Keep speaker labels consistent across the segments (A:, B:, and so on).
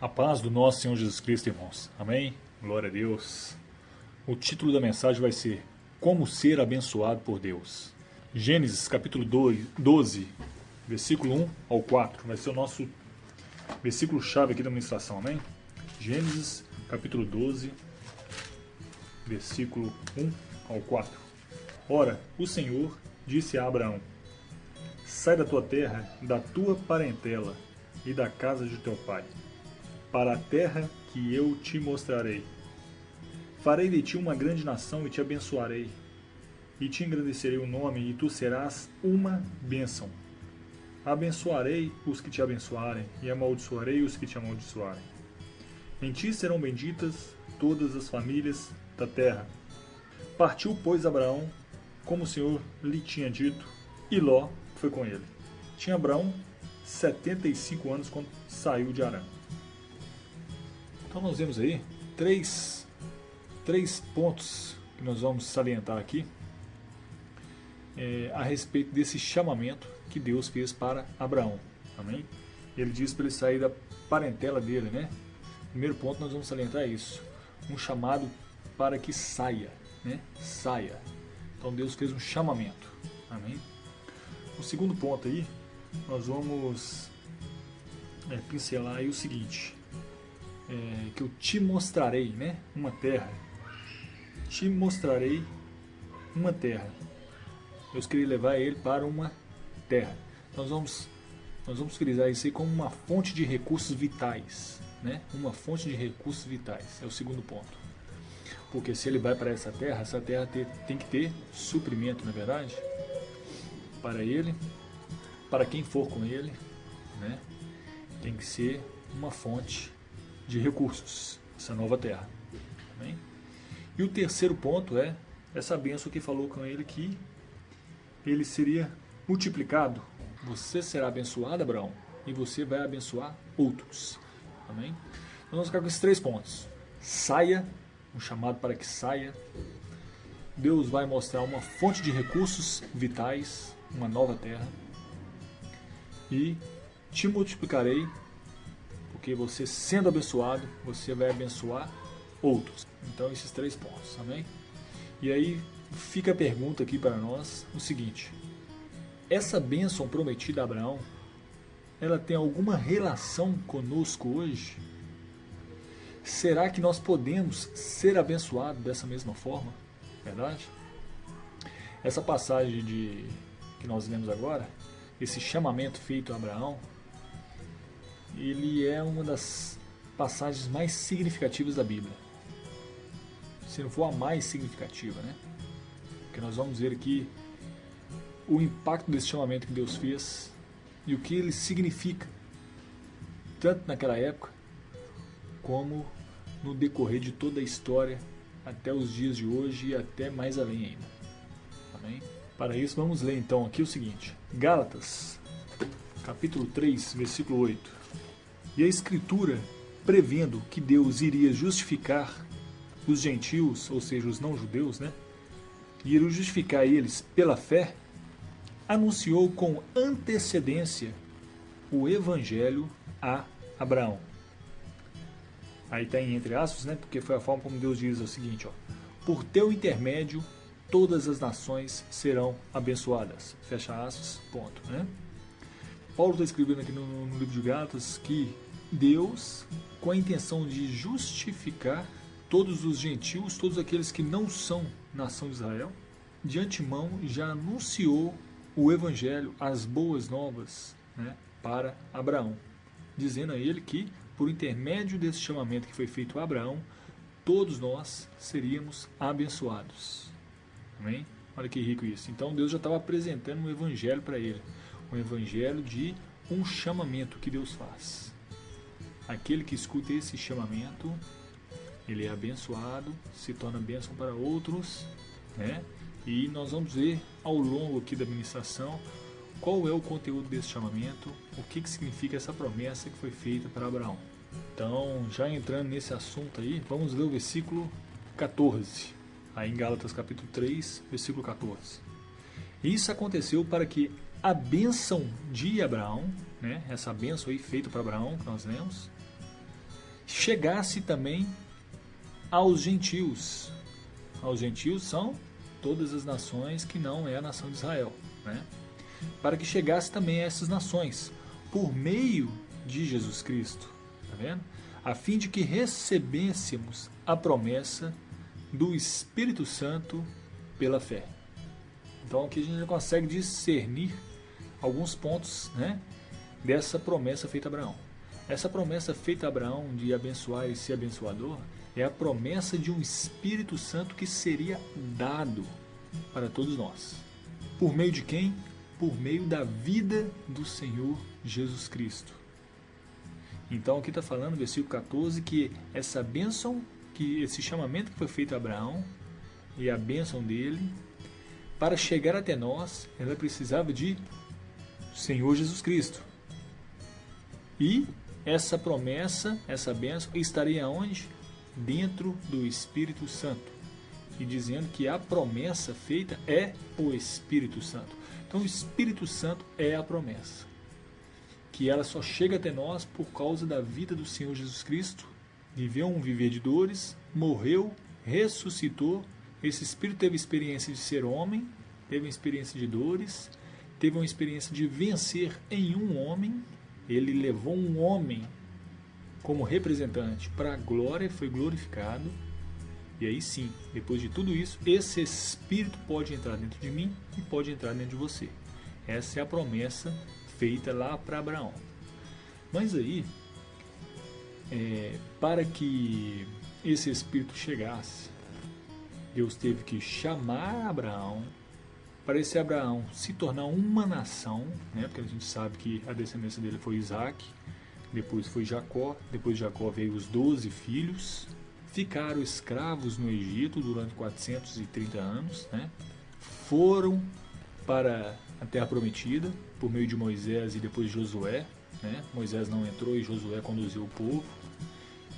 A: A paz do nosso Senhor Jesus Cristo, irmãos. Amém? Glória a Deus. O título da mensagem vai ser Como ser abençoado por Deus. Gênesis capítulo 12, versículo 1 ao 4. Vai ser o nosso versículo-chave aqui da ministração. Amém? Gênesis capítulo 12, versículo 1 ao 4. Ora, o Senhor disse a Abraão: Sai da tua terra, da tua parentela e da casa de teu pai, para a terra que eu te mostrarei. Farei de ti uma grande nação e te abençoarei, e te engrandecerei o nome, e tu serás uma bênção. Abençoarei os que te abençoarem, e amaldiçoarei os que te amaldiçoarem. Em ti serão benditas todas as famílias da terra. Partiu, pois, Abraão, como o Senhor lhe tinha dito, e Ló foi com ele. Tinha Abraão 75 anos quando saiu de Harã. Então nós vemos aí três pontos que nós vamos salientar aqui a respeito desse chamamento que Deus fez para Abraão. Amém? Ele diz para ele sair da parentela dele, né? Primeiro ponto, nós vamos salientar isso. Um chamado para que saia, né? Saia. Então Deus fez um chamamento. Amém? O segundo ponto aí, nós vamos pincelar aí o seguinte. Que eu te mostrarei, né? Uma terra. Te mostrarei uma terra. Deus queria levar ele para uma terra. Nós vamos frisar isso aí como uma fonte de recursos vitais, né? Uma fonte de recursos vitais. É o segundo ponto. Porque se ele vai para essa terra tem que ter suprimento, não é verdade? Para ele, para quem for com ele, né? Tem que ser uma fonte de recursos, essa nova terra. Amém? E o terceiro ponto é essa bênção que falou com ele, que ele seria multiplicado. Você será abençoado, Abraão, e você vai abençoar outros. Amém? Então vamos ficar com esses três pontos. Saia, um chamado para que saia. Deus vai mostrar uma fonte de recursos vitais, uma nova terra. E te multiplicarei, porque você sendo abençoado, você vai abençoar outros. Então esses três pontos, amém? E aí fica a pergunta aqui para nós, o seguinte: essa bênção prometida a Abraão, ela tem alguma relação conosco hoje? Será que nós podemos ser abençoados dessa mesma forma? Verdade? Essa passagem que nós lemos agora, esse chamamento feito a Abraão, ele é uma das passagens mais significativas da Bíblia. Se não for a mais significativa, né? Porque nós vamos ver aqui o impacto desse chamamento que Deus fez e o que ele significa, tanto naquela época, como no decorrer de toda a história, até os dias de hoje e até mais além ainda. Amém? Para isso, vamos ler então aqui o seguinte: Gálatas, capítulo 3, versículo 8. E a Escritura, prevendo que Deus iria justificar os gentios, ou seja, os não-judeus, né? Iria justificar eles pela fé, anunciou com antecedência o Evangelho a Abraão. Aí está em entre aspas, né? Porque foi a forma como Deus diz o seguinte: por teu intermédio, todas as nações serão abençoadas. Fecha aspas, ponto, né? Paulo está escrevendo aqui no livro de Gálatas que Deus, com a intenção de justificar todos os gentios, todos aqueles que não são nação de Israel, de antemão já anunciou o Evangelho, as boas novas, né, para Abraão, dizendo a ele que, por intermédio desse chamamento que foi feito a Abraão, todos nós seríamos abençoados. Amém? Olha que rico isso. Então Deus já estava apresentando um Evangelho para ele, um Evangelho de um chamamento que Deus faz. Aquele que escuta esse chamamento, ele é abençoado, se torna bênção para outros, né? E nós vamos ver ao longo aqui da ministração qual é o conteúdo desse chamamento, o que significa essa promessa que foi feita para Abraão. Então, já entrando nesse assunto aí, vamos ler o versículo 14, aí em Gálatas capítulo 3, versículo 14. Isso aconteceu para que a bênção de Abraão, né, essa bênção aí feita para Abraão, que nós lemos, chegasse também aos gentios. Aos gentios são todas as nações que não é a nação de Israel, né? Para que chegasse também a essas nações, por meio de Jesus Cristo, tá vendo? A fim de que recebêssemos a promessa do Espírito Santo pela fé. Então aqui a gente já consegue discernir alguns pontos, né, dessa promessa feita a Abraão. Essa promessa feita a Abraão de abençoar e ser abençoador é a promessa de um Espírito Santo que seria dado para todos nós. Por meio de quem? Por meio da vida do Senhor Jesus Cristo. Então aqui está falando no versículo 14 que essa bênção, que esse chamamento que foi feito a Abraão e a bênção dele, para chegar até nós, ela precisava de Senhor Jesus Cristo. E essa promessa, essa bênção, estaria onde? Dentro do Espírito Santo. E dizendo que a promessa feita é o Espírito Santo. Então o Espírito Santo é a promessa. Que ela só chega até nós por causa da vida do Senhor Jesus Cristo. Viveu um viver de dores, morreu, ressuscitou. Esse Espírito teve experiência de ser homem, teve uma experiência de dores, teve uma experiência de vencer em um homem. Ele levou um homem como representante para a glória, foi glorificado. E aí sim, depois de tudo isso, esse Espírito pode entrar dentro de mim e pode entrar dentro de você. Essa é a promessa feita lá para Abraão. Mas aí, para que esse Espírito chegasse, Deus teve que chamar Abraão, para esse Abraão se tornar uma nação, né? Porque a gente sabe que a descendência dele foi Isaac, depois foi Jacó, depois de Jacó veio os 12 filhos, ficaram escravos no Egito durante 430 anos, né? Foram para a Terra Prometida por meio de Moisés e depois Josué, né? Moisés não entrou e Josué conduziu o povo.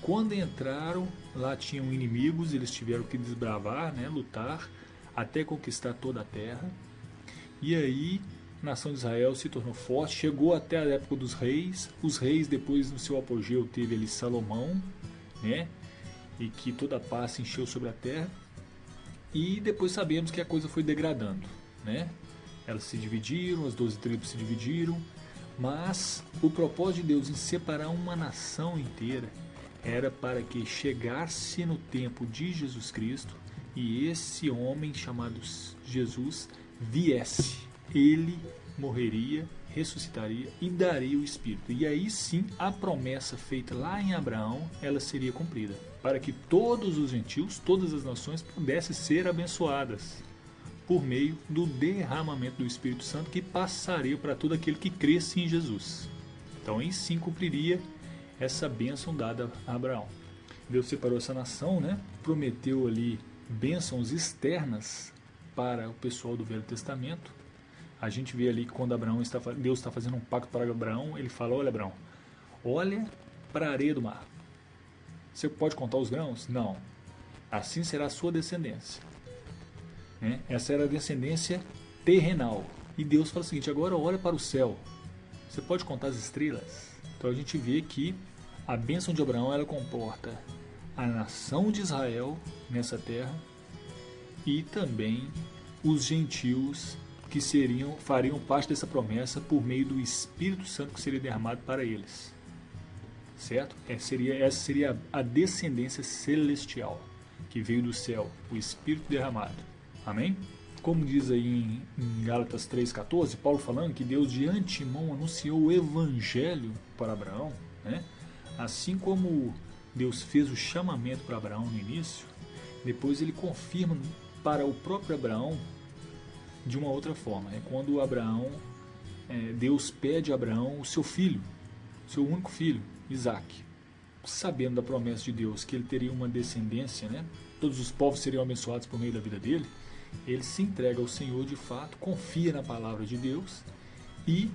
A: Quando entraram, lá tinham inimigos, eles tiveram que desbravar, né? Lutar até conquistar toda a terra. E aí a nação de Israel se tornou forte, chegou até a época dos reis. Os reis depois no seu apogeu teve ali Salomão, né? E que toda a paz se encheu sobre a terra. E depois sabemos que a coisa foi degradando, né? Elas se dividiram, as 12 tribos se dividiram, mas o propósito de Deus em separar uma nação inteira era para que chegasse no tempo de Jesus Cristo e esse homem chamado Jesus viesse. Ele morreria, ressuscitaria e daria o Espírito. E aí sim a promessa feita lá em Abraão, ela seria cumprida, para que todos os gentios, todas as nações pudessem ser abençoadas por meio do derramamento do Espírito Santo que passaria para todo aquele que cresce em Jesus. Então aí sim cumpriria essa bênção dada a Abraão. Deus separou essa nação, né? Prometeu ali bênçãos externas para o pessoal do Velho Testamento. A gente vê ali que quando Deus está fazendo um pacto para Abraão, ele fala: olha Abraão, olha para a areia do mar. Você pode contar os grãos? Não. Assim será a sua descendência. Né? Essa era a descendência terrenal. E Deus fala o seguinte: agora olha para o céu. Você pode contar as estrelas? Então a gente vê que a bênção de Abraão ela comporta a nação de Israel nessa terra e também os gentios que fariam parte dessa promessa por meio do Espírito Santo que seria derramado para eles. Certo? Essa seria a descendência celestial que veio do céu, o Espírito derramado. Amém? Como diz aí em Gálatas 3,14, Paulo falando que Deus de antemão anunciou o Evangelho para Abraão, né? Assim como Deus fez o chamamento para Abraão no início, depois ele confirma para o próprio Abraão de uma outra forma. É quando Deus pede a Abraão o seu filho, seu único filho, Isaac. Sabendo da promessa de Deus que ele teria uma descendência, né? Todos os povos seriam abençoados por meio da vida dele, ele se entrega ao Senhor de fato, confia na palavra de Deus e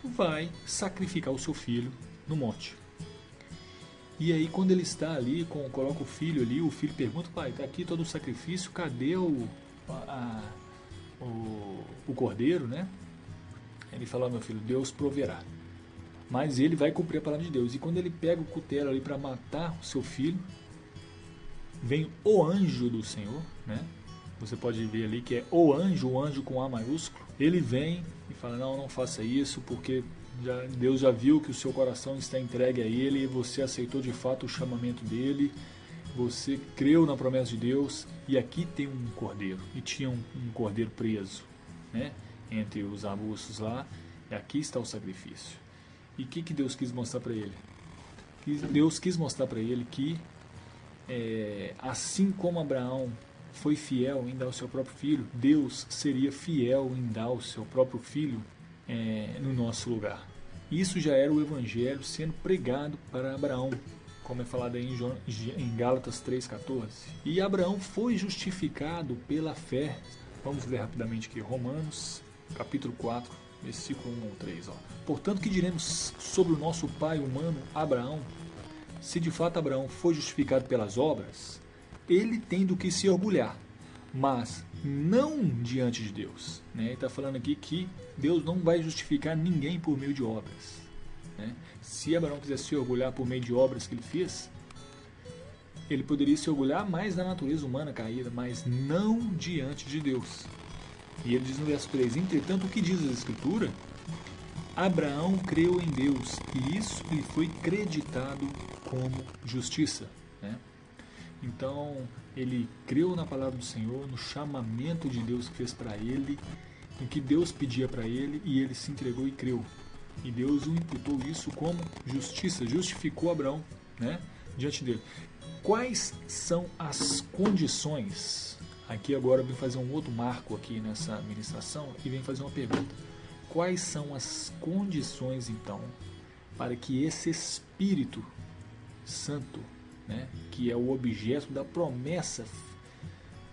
A: vai sacrificar o seu filho no monte. E aí quando ele está ali, coloca o filho ali, o filho pergunta: pai, está aqui todo o sacrifício, cadê o cordeiro, né? Ele fala: meu filho, Deus proverá. mas ele vai cumprir a palavra de Deus. E quando ele pega o cutelo ali para matar o seu filho, vem o anjo do Senhor, né? Você pode ver ali que é o anjo com A maiúsculo. Ele vem e fala, não faça isso, porque Deus já viu que o seu coração está entregue a Ele, e você aceitou de fato o chamamento dEle, você creu na promessa de Deus, e aqui tem um cordeiro, e tinha um cordeiro preso, né, entre os arbustos lá, e aqui está o sacrifício. E o que Deus quis mostrar para ele? Deus quis mostrar para ele que, assim como Abraão foi fiel em dar o seu próprio filho, Deus seria fiel em dar o seu próprio filho no nosso lugar. Isso já era o Evangelho sendo pregado para Abraão, como é falado aí em Gálatas 3,14. E Abraão foi justificado pela fé. Vamos ler rapidamente aqui, Romanos, capítulo 4, versículo 1 ao 3. Portanto, que diremos sobre o nosso pai humano, Abraão? Se de fato Abraão foi justificado pelas obras, ele tem do que se orgulhar, mas não diante de Deus. Ele está falando aqui que Deus não vai justificar ninguém por meio de obras. Se Abraão quisesse se orgulhar por meio de obras que ele fez, ele poderia se orgulhar mais da natureza humana caída, mas não diante de Deus. E ele diz no verso 3, entretanto, o que diz a Escritura? Abraão creu em Deus, e isso lhe foi creditado como justiça. Então, ele creu na palavra do Senhor, no chamamento de Deus que fez para ele, no que Deus pedia para ele, e ele se entregou e creu. E Deus o imputou isso como justiça, justificou Abraão, diante dele. Quais são as condições? Aqui agora eu vim fazer um outro marco aqui nessa ministração e vim fazer uma pergunta. Quais são as condições, então, para que esse Espírito Santo, que é o objeto da promessa,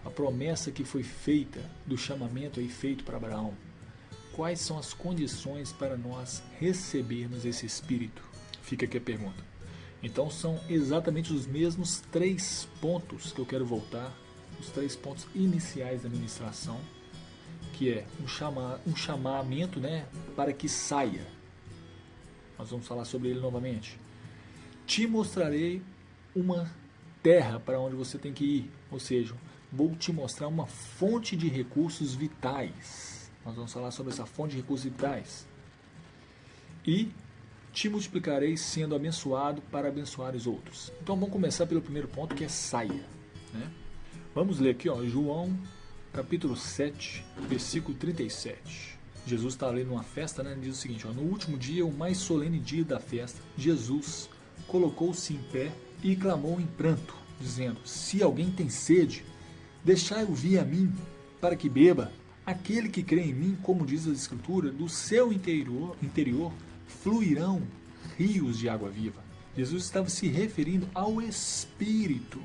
A: a promessa que foi feita, do chamamento aí feito para Abraão, quais são as condições para nós recebermos esse Espírito? Fica aqui a pergunta. Então são exatamente os mesmos 3 pontos que eu quero voltar, os 3 pontos iniciais da ministração, que é um chamamento, para que saia. Nós vamos falar sobre ele novamente. Te mostrarei uma terra para onde você tem que ir, ou seja, vou te mostrar uma fonte de recursos vitais. Nós vamos falar sobre essa fonte de recursos vitais. E te multiplicarei sendo abençoado para abençoar os outros. Então vamos começar pelo primeiro ponto, que é saia. Vamos ler aqui, João capítulo 7, versículo 37. Jesus está ali numa festa, diz o seguinte, no último dia, o mais solene dia da festa, Jesus colocou-se em pé e clamou em pranto, dizendo, se alguém tem sede, deixai-o vir a mim, para que beba. Aquele que crê em mim, como diz a Escritura, do seu interior fluirão rios de água viva. Jesus estava se referindo ao Espírito,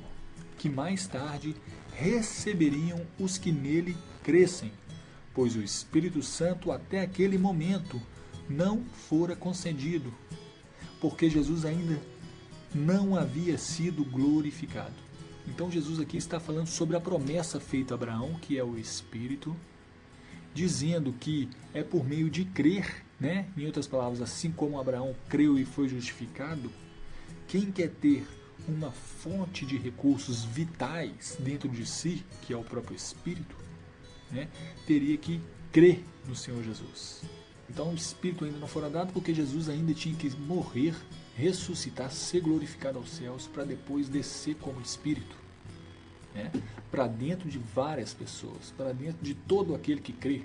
A: que mais tarde receberiam os que nele crescem, pois o Espírito Santo até aquele momento não fora concedido, porque Jesus ainda não havia sido glorificado. Então Jesus aqui está falando sobre a promessa feita a Abraão, que é o Espírito, dizendo que é por meio de crer, em outras palavras, assim como Abraão creu e foi justificado, quem quer ter uma fonte de recursos vitais dentro de si, que é o próprio Espírito, teria que crer no Senhor Jesus. Então o Espírito ainda não fora dado porque Jesus ainda tinha que morrer, ressuscitar, ser glorificado aos céus para depois descer como Espírito, para dentro de várias pessoas, para dentro de todo aquele que crê.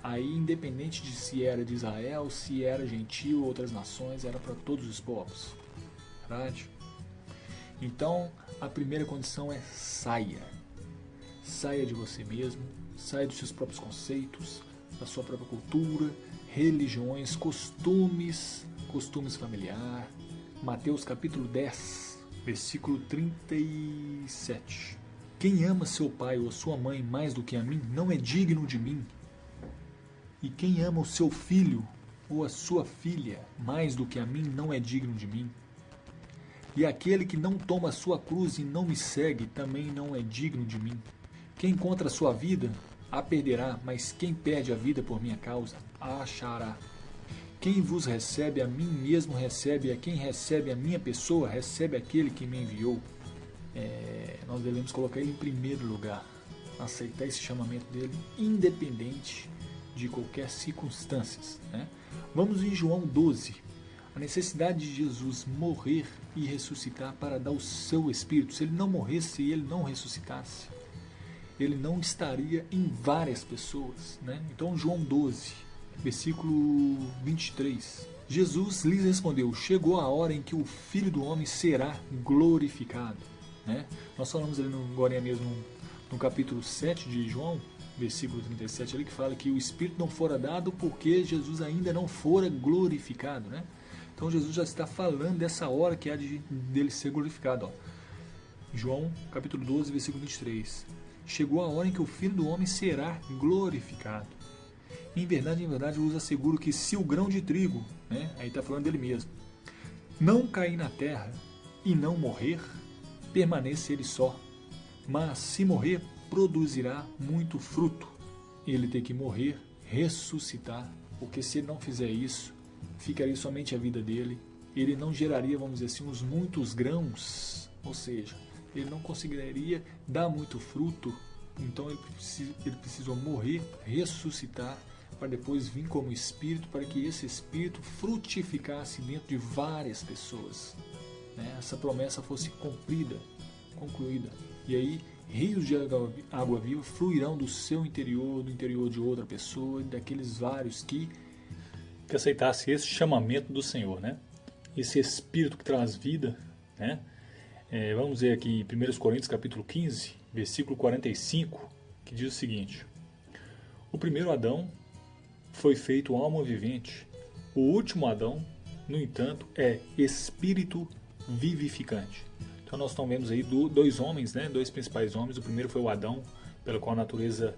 A: Aí, independente de se era de Israel, se era gentil ou outras nações, era para todos os povos. Verdade? Então, a primeira condição é saia. Saia de você mesmo, saia dos seus próprios conceitos, da sua própria cultura, religiões, costumes familiar. Mateus capítulo 10, versículo 37. Quem ama seu pai ou sua mãe mais do que a mim, não é digno de mim. E quem ama o seu filho ou a sua filha mais do que a mim, não é digno de mim. E aquele que não toma a sua cruz e não me segue, também não é digno de mim. Quem encontra a sua vida, a perderá, mas quem perde a vida por minha causa, a achará. Quem vos recebe, a mim mesmo recebe, a quem recebe a minha pessoa, recebe aquele que me enviou. Nós devemos colocar ele em primeiro lugar, aceitar esse chamamento dele, independente de qualquer circunstância, né? Vamos em João 12, a necessidade de Jesus morrer e ressuscitar para dar o seu Espírito. Se ele não morresse e ele não ressuscitasse, ele não estaria em várias pessoas, né? Então João 12, versículo 23. Jesus lhes respondeu: chegou a hora em que o Filho do Homem será glorificado, né? Nós falamos ali agora mesmo no capítulo 7 de João, versículo 37, ali que fala que o Espírito não fora dado porque Jesus ainda não fora glorificado, né? Então Jesus já está falando dessa hora que há dele ser glorificado. João capítulo 12, versículo 23. Chegou a hora em que o Filho do Homem será glorificado. Em verdade, eu vos asseguro que se o grão de trigo, né, aí está falando dele mesmo, não cair na terra e não morrer, permanece ele só. Mas se morrer, produzirá muito fruto. Ele tem que morrer, ressuscitar, porque se ele não fizer isso, ficaria somente a vida dele. Ele não geraria, vamos dizer assim, uns muitos grãos, ou seja, ele não conseguiria dar muito fruto. Então ele precisou morrer, ressuscitar, para depois vir como Espírito, para que esse Espírito frutificasse dentro de várias pessoas, né? Essa promessa fosse cumprida, concluída. E aí rios de água viva fluirão do seu interior, do interior de outra pessoa, e daqueles vários que aceitasse esse chamamento do Senhor, né? Esse Espírito que traz vida, né? Vamos ver aqui em 1 Coríntios capítulo 15, versículo 45, que diz o seguinte: o primeiro Adão foi feito alma vivente, o último Adão, no entanto, é espírito vivificante. Então nós estamos vendo aí dois homens, né? Dois principais homens. O primeiro foi o Adão, pelo qual a natureza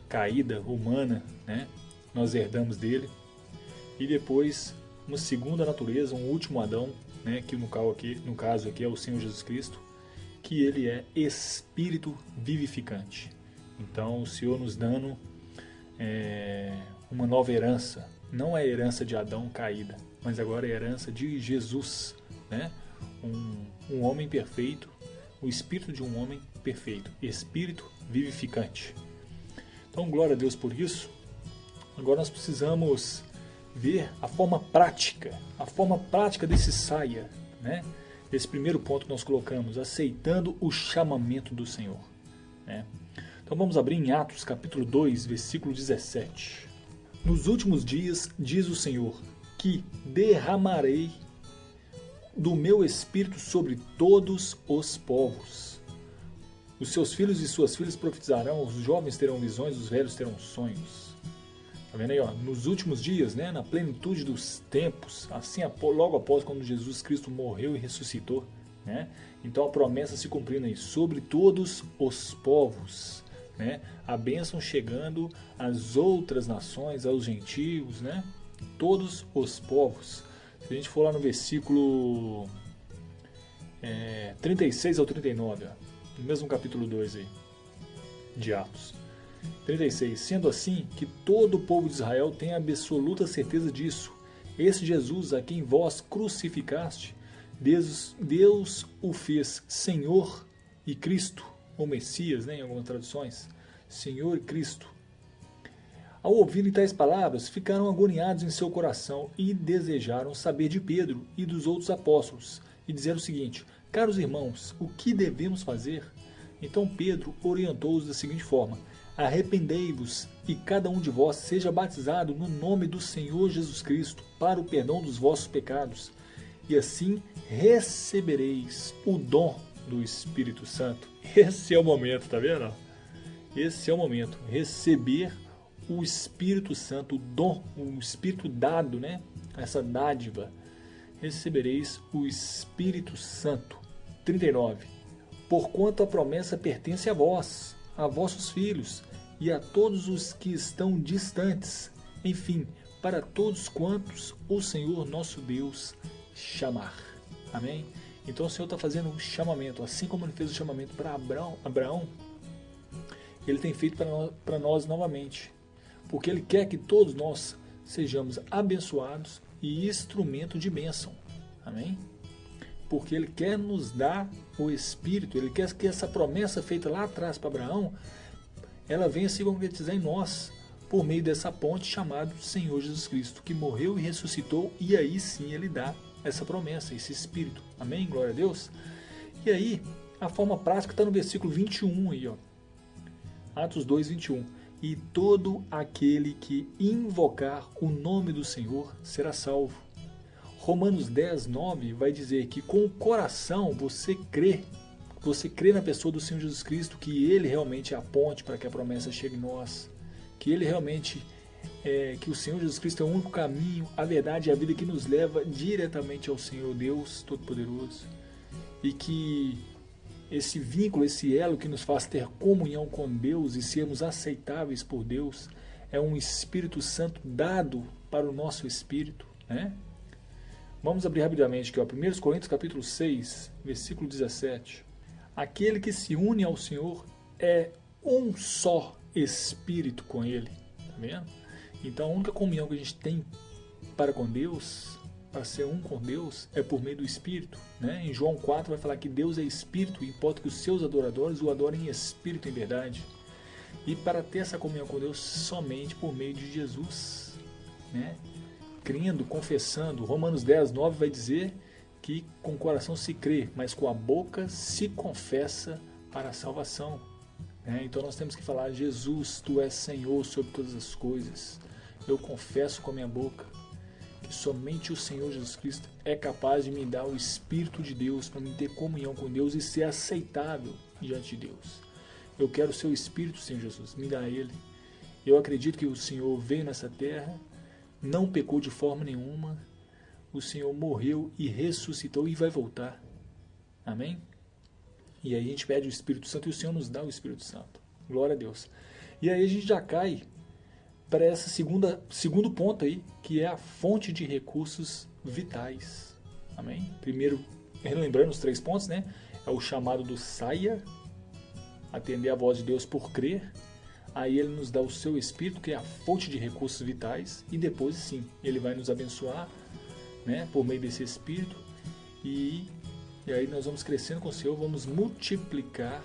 A: caída, humana, né? Nós herdamos dele. E depois uma segunda natureza, um último Adão, né? Que no caso aqui é o Senhor Jesus Cristo, que ele é espírito vivificante. Então o Senhor nos dando uma nova herança. Não é a herança de Adão caída, mas agora é a herança de Jesus, né? Um homem perfeito, o espírito de um homem perfeito, espírito vivificante. Então, glória a Deus por isso. Agora nós precisamos ver a forma prática desse saia, né? Esse primeiro ponto que nós colocamos, aceitando o chamamento do Senhor, né? Então vamos abrir em Atos capítulo 2, versículo 17. Nos últimos dias, diz o Senhor, que derramarei do meu Espírito sobre todos os povos. Os seus filhos e suas filhas profetizarão, os jovens terão visões, os velhos terão sonhos. Tá vendo aí, ó? Nos últimos dias, né, na plenitude dos tempos, assim logo após quando Jesus Cristo morreu e ressuscitou, né? Então a promessa se cumprindo aí, sobre todos os povos, né? A bênção chegando às outras nações, aos gentios, né? Todos os povos. Se a gente for lá no versículo 36 ao 39, ó, no mesmo capítulo 2 aí, de Atos. 36. Sendo assim, que todo o povo de Israel tem absoluta certeza disso. Esse Jesus, a quem vós crucificaste, Deus o fez Senhor e Cristo, ou Messias, né, em algumas traduções, Senhor e Cristo. Ao ouvirem tais palavras, ficaram agoniados em seu coração e desejaram saber de Pedro e dos outros apóstolos, e disseram o seguinte: caros irmãos, o que devemos fazer? Então Pedro orientou-os da seguinte forma: arrependei-vos e cada um de vós seja batizado no nome do Senhor Jesus Cristo para o perdão dos vossos pecados, e assim recebereis o dom do Espírito Santo. Esse é o momento, tá vendo? Esse é o momento, receber o Espírito Santo, o dom, o Espírito dado, né? Essa dádiva. Recebereis o Espírito Santo. 39. Porquanto a promessa pertence a vós, a vossos filhos e a todos os que estão distantes, enfim, para todos quantos o Senhor nosso Deus chamar. Amém? Então o Senhor está fazendo um chamamento, assim como Ele fez o chamamento para Abraão, Ele tem feito para nós novamente, porque Ele quer que todos nós sejamos abençoados e instrumento de bênção. Amém? Porque Ele quer nos dar o Espírito, Ele quer que essa promessa feita lá atrás para Abraão, ela venha se concretizar em nós, por meio dessa ponte chamada Senhor Jesus Cristo, que morreu e ressuscitou, e aí sim Ele dá essa promessa, esse Espírito. Amém? Glória a Deus. E aí, a forma prática está no versículo 21 aí, ó. Atos 2, 21. E todo aquele que invocar o nome do Senhor será salvo. Romanos 10, 9 vai dizer que com o coração você crê na pessoa do Senhor Jesus Cristo, que Ele realmente é a ponte para que a promessa chegue em nós, que Ele realmente que o Senhor Jesus Cristo é o único caminho, a verdade e a vida que nos leva diretamente ao Senhor Deus Todo-Poderoso, e que esse vínculo, esse elo que nos faz ter comunhão com Deus e sermos aceitáveis por Deus é um Espírito Santo dado para o nosso espírito, né? Vamos abrir rapidamente aqui, ó, 1 Coríntios capítulo 6, versículo 17. Aquele que se une ao Senhor é um só Espírito com Ele. Tá vendo? Então a única comunhão que a gente tem para com Deus, para ser um com Deus, é por meio do Espírito, né? Em João 4 vai falar que Deus é Espírito e importa que os seus adoradores o adorem em Espírito e em verdade. E para ter essa comunhão com Deus somente por meio de Jesus, né? Crendo, confessando. Romanos 10, 9 vai dizer que com o coração se crê, mas com a boca se confessa para a salvação. Então nós temos que falar: Jesus, Tu és Senhor sobre todas as coisas. Eu confesso com a minha boca que somente o Senhor Jesus Cristo é capaz de me dar o Espírito de Deus para me ter comunhão com Deus e ser aceitável diante de Deus. Eu quero o Seu Espírito, Senhor Jesus, me dá Ele. Eu acredito que o Senhor veio nessa terra, não pecou de forma nenhuma, o Senhor morreu e ressuscitou e vai voltar. Amém? E aí a gente pede o Espírito Santo e o Senhor nos dá o Espírito Santo. Glória a Deus. E aí a gente já cai para esse segundo ponto aí, que é a fonte de recursos vitais. Amém? Primeiro, relembrando os 3 pontos, né? É o chamado do saia, atender a voz de Deus por crer. Aí Ele nos dá o Seu Espírito, que é a fonte de recursos vitais. E depois, sim, Ele vai nos abençoar, né, por meio desse Espírito. E aí nós vamos crescendo com o Senhor, vamos multiplicar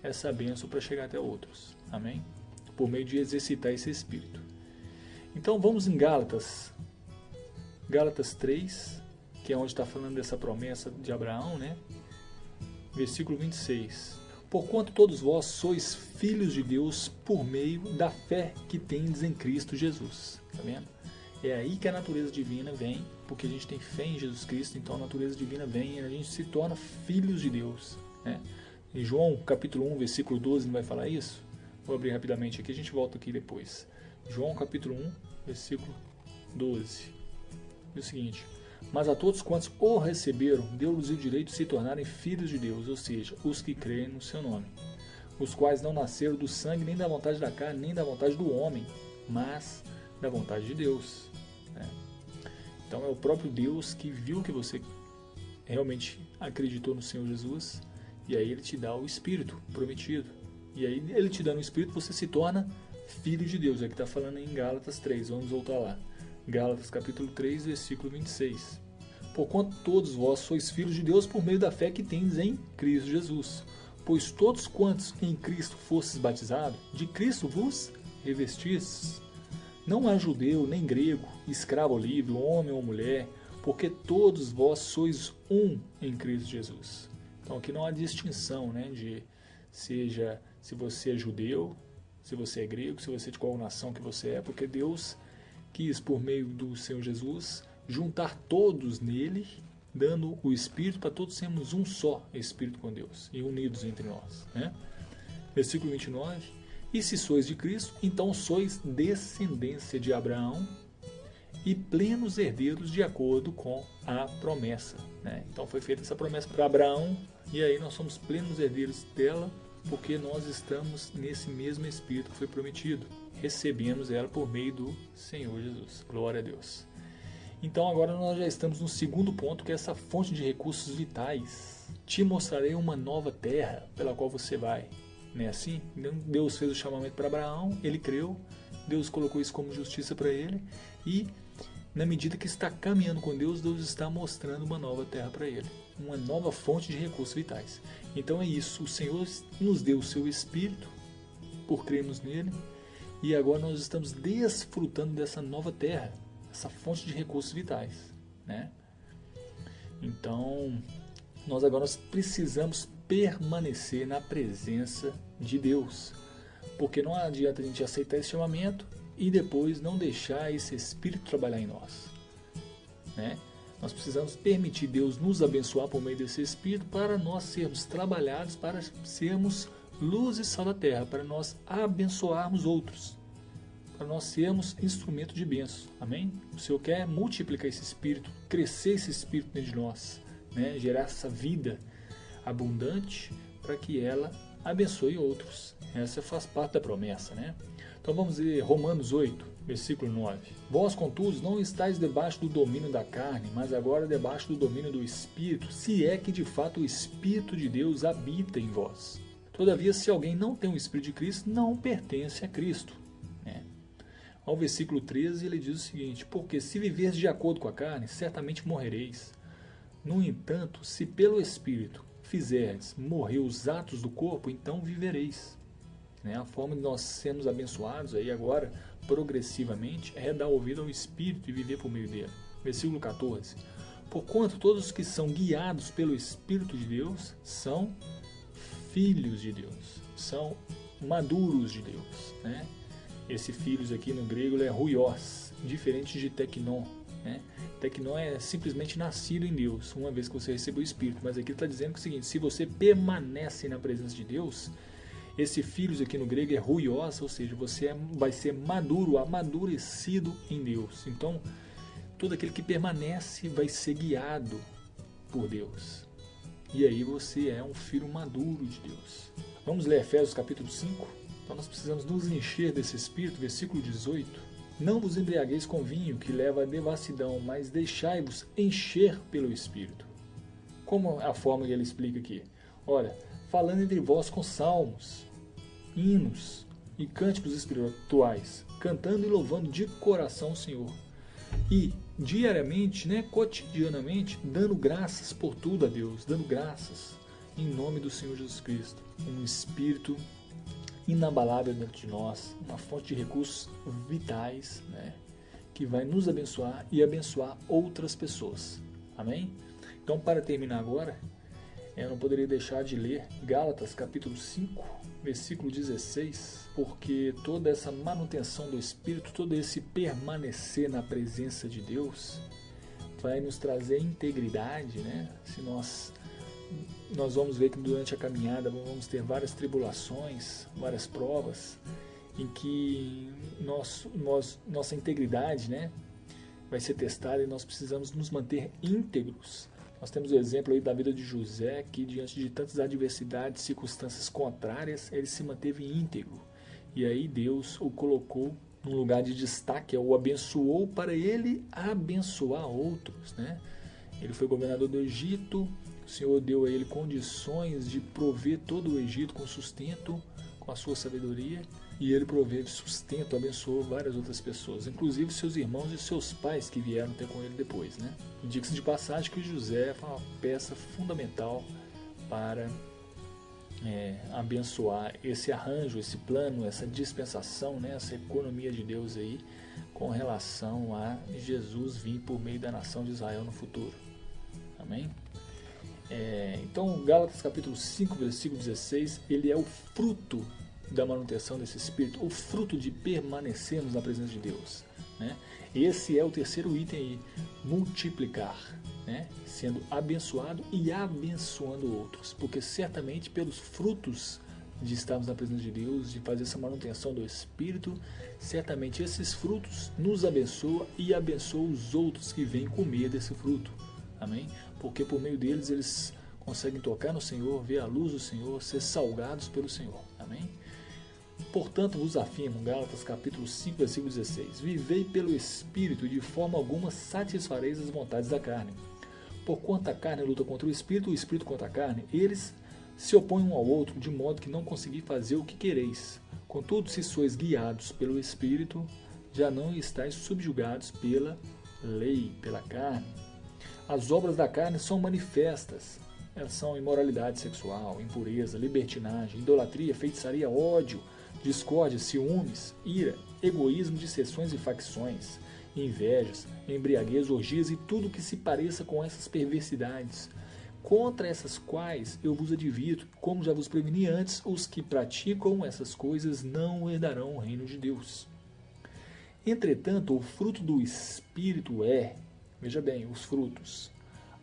A: essa bênção para chegar até outros. Amém? Por meio de exercitar esse Espírito. Então vamos em Gálatas. Gálatas 3, que é onde está falando dessa promessa de Abraão, né? Versículo 26. Porquanto todos vós sois filhos de Deus por meio da fé que tendes em Cristo Jesus. Tá vendo? É aí que a natureza divina vem, porque a gente tem fé em Jesus Cristo, então a natureza divina vem e a gente se torna filhos de Deus, né? Em João capítulo 1, versículo 12, não vai falar isso? Vou abrir rapidamente aqui, a gente volta aqui depois. João capítulo 1, versículo 12. É o seguinte: mas a todos quantos o receberam, deu-lhes o direito de se tornarem filhos de Deus, ou seja, os que creem no seu nome, os quais não nasceram do sangue, nem da vontade da carne, nem da vontade do homem, mas da vontade de Deus, né? Então é o próprio Deus que viu que você realmente acreditou no Senhor Jesus, e aí Ele te dá o Espírito prometido. E aí Ele te dando o Espírito, você se torna filho de Deus. É o que está falando em Gálatas 3, vamos voltar lá. Gálatas capítulo 3, versículo 26. Porquanto todos vós sois filhos de Deus por meio da fé que tendes em Cristo Jesus. Pois todos quantos em Cristo fostes batizados, de Cristo vos revestistes. Não há judeu, nem grego, escravo ou livre, homem ou mulher, porque todos vós sois um em Cristo Jesus. Então aqui não há distinção, né, de seja se você é judeu, se você é grego, se você é de qual nação que você é, porque Deus quis, por meio do Senhor Jesus, juntar todos nele, dando o Espírito para todos sermos um só Espírito com Deus e unidos entre nós, né? Versículo 29. E se sois de Cristo, então sois descendência de Abraão e plenos herdeiros de acordo com a promessa, né? Então foi feita essa promessa para Abraão e aí nós somos plenos herdeiros dela, porque nós estamos nesse mesmo Espírito que foi prometido. Recebemos ela por meio do Senhor Jesus. Glória a Deus. Então agora nós já estamos no segundo ponto, que é essa fonte de recursos vitais. Te mostrarei uma nova terra pela qual você vai. Não é assim? Deus fez o chamamento para Abraão, ele creu, Deus colocou isso como justiça para ele, e na medida que está caminhando com Deus, Deus está mostrando uma nova terra para ele, uma nova fonte de recursos vitais. Então é isso, o Senhor nos deu o seu Espírito, por crermos nele, e agora nós estamos desfrutando dessa nova terra, essa fonte de recursos vitais, né? Então, nós precisamos permanecer na presença de Deus, porque não adianta a gente aceitar esse chamamento e depois não deixar esse Espírito trabalhar em nós, né? Nós precisamos permitir Deus nos abençoar por meio desse Espírito para nós sermos trabalhados, para sermos luz e sal da terra, para nós abençoarmos outros, para nós sermos instrumento de bênção. Amém? O Senhor quer multiplicar esse Espírito, crescer esse Espírito dentro de nós, né? Gerar essa vida abundante para que ela abençoe outros. Essa faz parte da promessa, né? Então vamos ler Romanos 8, versículo 9. Vós, contudo, não estáis debaixo do domínio da carne, mas agora debaixo do domínio do Espírito, se é que de fato o Espírito de Deus habita em vós. Todavia, se alguém não tem o Espírito de Cristo, não pertence a Cristo, né? Ao versículo 13, ele diz o seguinte: porque se viveres de acordo com a carne, certamente morrereis. No entanto, se pelo Espírito fizerdes morrer os atos do corpo, então vivereis. A forma de nós sermos abençoados aí agora, progressivamente, é dar ouvido ao Espírito e viver por meio dele. Versículo 14. Porquanto todos os que são guiados pelo Espírito de Deus são filhos de Deus, são maduros de Deus, né? Esse filhos aqui no grego é huios, diferente de teknon, né? Teknon é simplesmente nascido em Deus, uma vez que você recebeu o Espírito. Mas aqui está dizendo que é o seguinte: se você permanece na presença de Deus, esse filhos aqui no grego é huios, ou seja, você vai ser maduro, amadurecido em Deus. Então, todo aquele que permanece vai ser guiado por Deus. E aí você é um filho maduro de Deus. Vamos ler Efésios capítulo 5? Então nós precisamos nos encher desse Espírito, versículo 18. Não vos embriagueis com vinho, que leva à devassidão, mas deixai-vos encher pelo Espírito. Como a forma que ele explica aqui? Olha, falando entre vós com salmos, hinos e cânticos espirituais, cantando e louvando de coração o Senhor. E diariamente, né, cotidianamente, dando graças por tudo a Deus, dando graças em nome do Senhor Jesus Cristo. Um Espírito inabalável dentro de nós, uma fonte de recursos vitais, né, que vai nos abençoar e abençoar outras pessoas. Amém? Então, para terminar agora, eu não poderia deixar de ler Gálatas capítulo 5, versículo 16, porque toda essa manutenção do Espírito, todo esse permanecer na presença de Deus, vai nos trazer integridade, né? Se nós vamos ver que durante a caminhada vamos ter várias tribulações, várias provas, em que nossa integridade, né, vai ser testada e nós precisamos nos manter íntegros. Nós temos o exemplo aí da vida de José, que diante de tantas adversidades, circunstâncias contrárias, ele se manteve íntegro. E aí Deus o colocou num lugar de destaque, o abençoou para ele abençoar outros, né? Ele foi governador do Egito, o Senhor deu a ele condições de prover todo o Egito com sustento, com a sua sabedoria, e ele proveve sustento, abençoou várias outras pessoas, inclusive seus irmãos e seus pais que vieram ter com ele depois, né? Indica-se de passagem que José foi uma peça fundamental para abençoar esse arranjo, esse plano, essa dispensação, né? Essa economia de Deus aí com relação a Jesus vir por meio da nação de Israel no futuro. Amém? Então, Gálatas capítulo 5, versículo 16, ele é o fruto da manutenção desse Espírito, o fruto de permanecermos na presença de Deus, né? Esse é o terceiro item aí, multiplicar, né? Sendo abençoado e abençoando outros, porque certamente pelos frutos de estarmos na presença de Deus, de fazer essa manutenção do Espírito, certamente esses frutos nos abençoam e abençoam os outros que vêm comer desse fruto. Amém? Porque por meio deles eles conseguem tocar no Senhor, ver a luz do Senhor, ser salgados pelo Senhor. Amém? Portanto, vos afirmo, Gálatas capítulo 5, versículo 16, vivei pelo Espírito e de forma alguma satisfareis as vontades da carne. Porquanto a carne luta contra o Espírito contra a carne, eles se opõem um ao outro, de modo que não consegui fazer o que quereis. Contudo, se sois guiados pelo Espírito, já não estáis subjugados pela lei pela carne, as obras da carne são manifestas. Elas são imoralidade sexual, impureza, libertinagem, idolatria, feitiçaria, ódio, discórdia, ciúmes, ira, egoísmo, dissensões e facções, invejas, embriaguez, orgias e tudo que se pareça com essas perversidades. Contra essas quais eu vos advirto, como já vos preveni antes, os que praticam essas coisas não herdarão o reino de Deus. Entretanto, o fruto do Espírito veja bem, os frutos,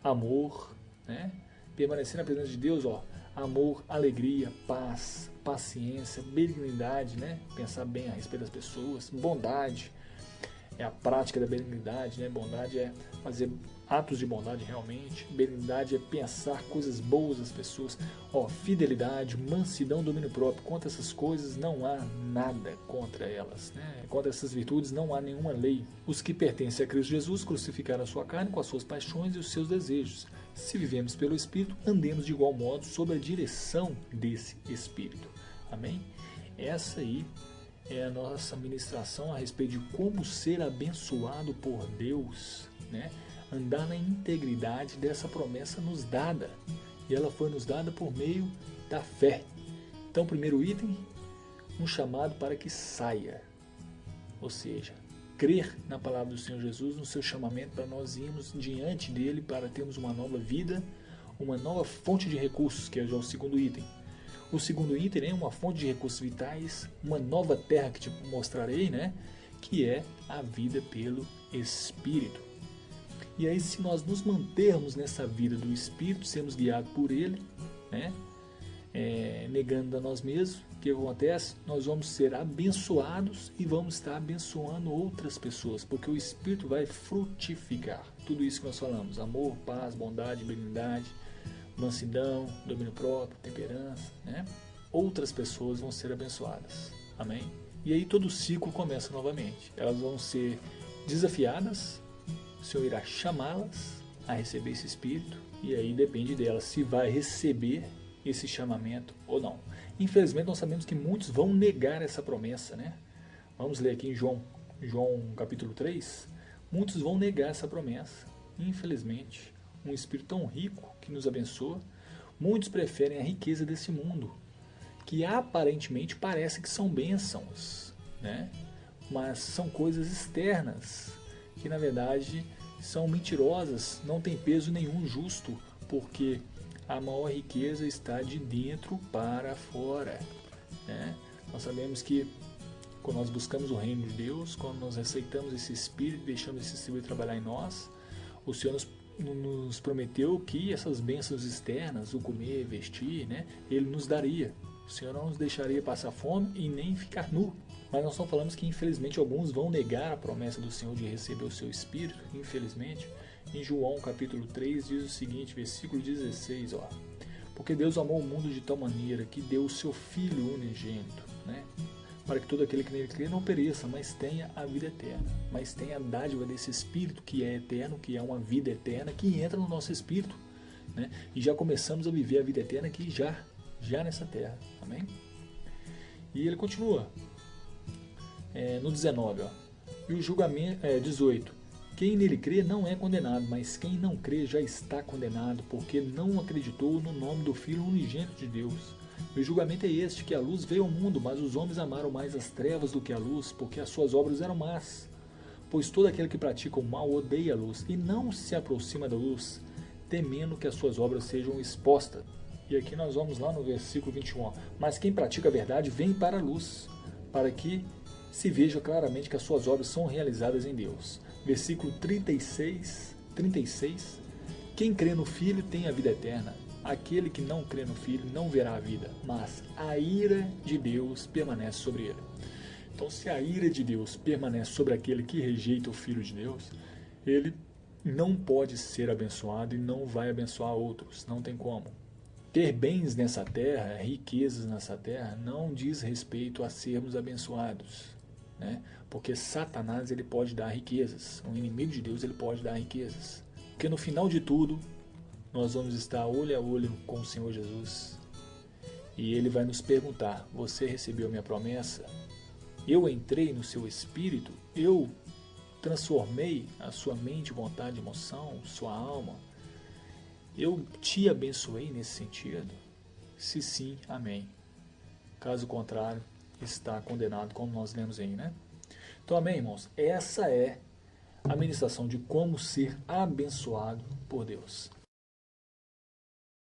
A: amor, né? Permanecer na presença de Deus, amor, alegria, paz, paciência, benignidade, né? Pensar bem a respeito das pessoas, bondade, é a prática da benignidade, né? Bondade é fazer atos de bondade realmente, benignidade é pensar coisas boas das pessoas, fidelidade, mansidão, domínio próprio. Contra essas coisas não há nada, contra elas, né? Contra essas virtudes não há nenhuma lei. Os que pertencem a Cristo Jesus crucificaram a sua carne com as suas paixões e os seus desejos. Se vivemos pelo Espírito, andemos de igual modo sob a direção desse Espírito. Amém? Essa aí é a nossa ministração a respeito de como ser abençoado por Deus, né? Andar na integridade dessa promessa nos dada. E ela foi nos dada por meio da fé. Então, primeiro item, um chamado para que saia. Ou seja, crer na palavra do Senhor Jesus, no seu chamamento para nós irmos diante dele para termos uma nova vida, uma nova fonte de recursos, que é já o segundo item. O segundo item é uma fonte de recursos vitais, uma nova terra que te mostrarei, né? Que é a vida pelo Espírito. E aí, se nós nos mantermos nessa vida do Espírito, sermos guiados por Ele, né? Negando a nós mesmos, o que acontece? Nós vamos ser abençoados e vamos estar abençoando outras pessoas, porque o Espírito vai frutificar. Tudo isso que nós falamos, amor, paz, bondade, benignidade, mansidão, domínio próprio, temperança, né? Outras pessoas vão ser abençoadas. Amém? E aí todo o ciclo começa novamente. Elas vão ser desafiadas, o Senhor irá chamá-las a receber esse Espírito, e aí depende delas se vai receber esse chamamento ou não. Infelizmente nós sabemos que muitos vão negar essa promessa, né? Vamos ler aqui em João capítulo 3. Muitos vão negar essa promessa. Infelizmente, um Espírito tão rico que nos abençoa, muitos preferem a riqueza desse mundo, que aparentemente parece que são bênçãos, né? Mas são coisas externas, que na verdade são mentirosas, não tem peso nenhum justo, porque a maior riqueza está de dentro para fora, né? Nós sabemos que quando nós buscamos o reino de Deus, quando nós aceitamos esse Espírito, deixamos esse Espírito trabalhar em nós, o Senhor nos prometeu que essas bênçãos externas, o comer, vestir, né, Ele nos daria. O Senhor não nos deixaria passar fome e nem ficar nu. Mas nós só falamos que infelizmente alguns vão negar a promessa do Senhor de receber o seu Espírito, infelizmente. Em João capítulo 3 diz o seguinte, versículo 16, porque Deus amou o mundo de tal maneira que deu o seu Filho unigênito, né? Para que todo aquele que nele crê não pereça, mas tenha a vida eterna, mas tenha a dádiva desse Espírito que é eterno, que é uma vida eterna, que entra no nosso Espírito, né? E já começamos a viver a vida eterna aqui já nessa terra, amém? E ele continua, no 19, e o julgamento, 18, quem nele crê não é condenado, mas quem não crê já está condenado, porque não acreditou no nome do Filho unigênito de Deus. E o julgamento é este, que a luz veio ao mundo, mas os homens amaram mais as trevas do que a luz, porque as suas obras eram más. Pois todo aquele que pratica o mal odeia a luz, e não se aproxima da luz, temendo que as suas obras sejam expostas. E aqui nós vamos lá no versículo 21. Mas quem pratica a verdade vem para a luz, para que se veja claramente que as suas obras são realizadas em Deus. Versículo 36. Quem crê no Filho tem a vida eterna. Aquele que não crê no Filho não verá a vida, mas a ira de Deus permanece sobre ele. Então, se a ira de Deus permanece sobre aquele que rejeita o Filho de Deus, ele não pode ser abençoado e não vai abençoar outros, não tem como. Ter bens nessa terra, riquezas nessa terra, não diz respeito a sermos abençoados, né? Porque Satanás ele pode dar riquezas, o inimigo de Deus ele pode dar riquezas. Porque no final de tudo, nós vamos estar olho a olho com o Senhor Jesus e Ele vai nos perguntar, você recebeu a minha promessa? Eu entrei no seu espírito? Eu transformei a sua mente, vontade, emoção, sua alma? Eu te abençoei nesse sentido? Se sim, amém. Caso contrário, está condenado, como nós lemos aí, né? Então, amém, irmãos? Essa é a ministração de como ser abençoado por Deus.